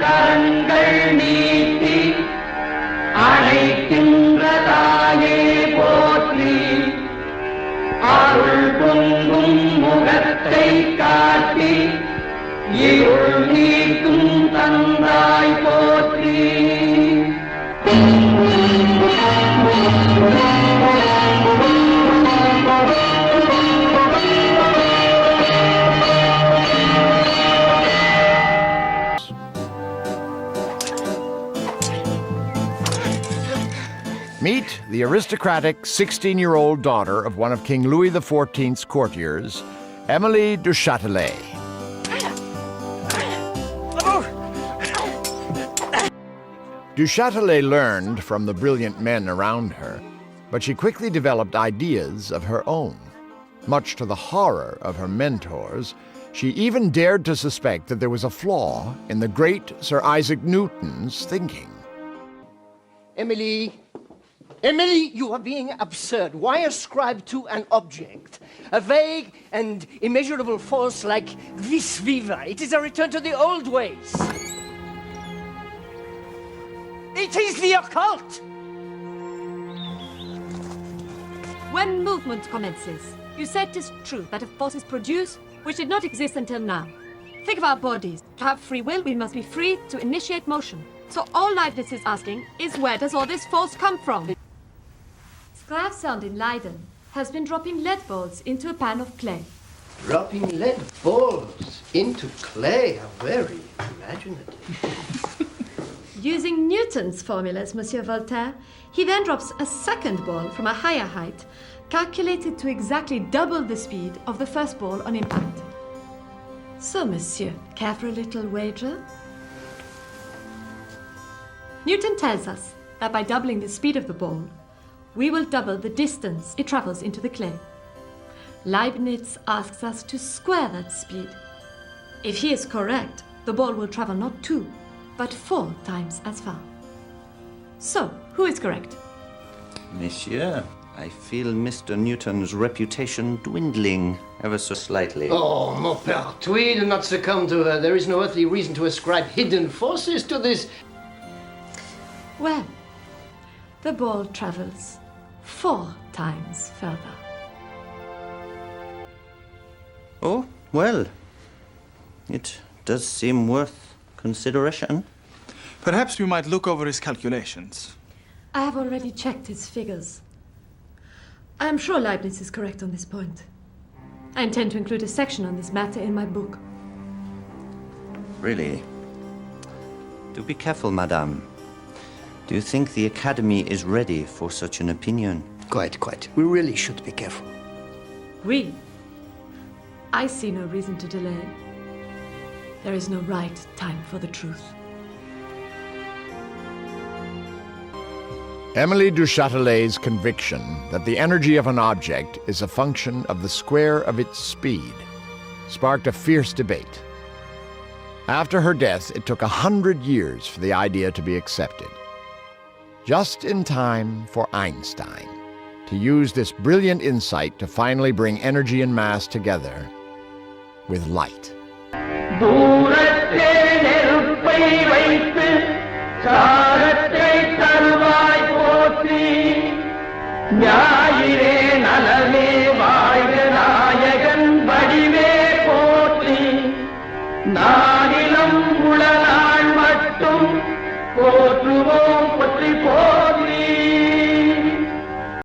கரங்கள் நீட்டி அழைக்கின்றதாயே போற்றி அருள் பொங்கும் முகத்தை காட்டி இருள் நீக்கும் தந்தாய் போற்றி. Meet the aristocratic 16-year-old daughter of one of King Louis XIV's courtiers, Emilie du Châtelet. Du Châtelet learned from the brilliant men around her, but she quickly developed ideas of her own. Much to the horror of her mentors, she even dared to suspect that there was a flaw in the great Sir Isaac Newton's thinking. Emilie, you are being absurd. Why ascribe to an object a vague and immeasurable force like Vis Viva? It is a return to the old ways. It is the occult! When movement commences, you said it is true that a force is produced which did not exist until now. Think of our bodies. To have free will, we must be free to initiate motion. So all Leibniz is asking is, where does all this force come from? Sklavsund in Leiden has been dropping lead balls into a pan of clay. Dropping lead balls into clay? How very imaginative. Using Newton's formulas, Monsieur Voltaire, he then drops a second ball from a higher height, calculated to exactly double the speed of the first ball on impact. So, Monsieur, care for a little wager? Newton tells us that by doubling the speed of the ball, we will double the distance it travels into the clay. Leibniz asks us to square that speed. If he is correct, the ball will travel not 2, but 4 times as far. So, who is correct? Monsieur, I feel Mr. Newton's reputation dwindling ever so slightly. Oh, mon père, Twee, do not succumb to her. There is no earthly reason to ascribe hidden forces to this. Well, the ball travels 4 times further. Oh, well, it does seem worth consideration. Perhaps we might look over his calculations. I have already checked his figures. I am sure Leibniz is correct on this point. I intend to include a section on this matter in my book. Really? Do be careful, madame. Do you think the Academy is ready for such an opinion? Quite. We really should be careful. We? I see no reason to delay. There is no right time for the truth. Emilie du Châtelet's conviction that the energy of an object is a function of the square of its speed sparked a fierce debate. After her death, it took 100 years for the idea to be accepted. Just in time for Einstein to use this brilliant insight to finally bring energy and mass together with light. தூரத்தே நெருப்பை வைத்து சாரத்தை தருவாய் போற்றி ஞாயிறே நலமே வாழ்க நாயகன் வடிவே போற்றி நானிலம் உளநாள் மட்டும் போற்றுவோம்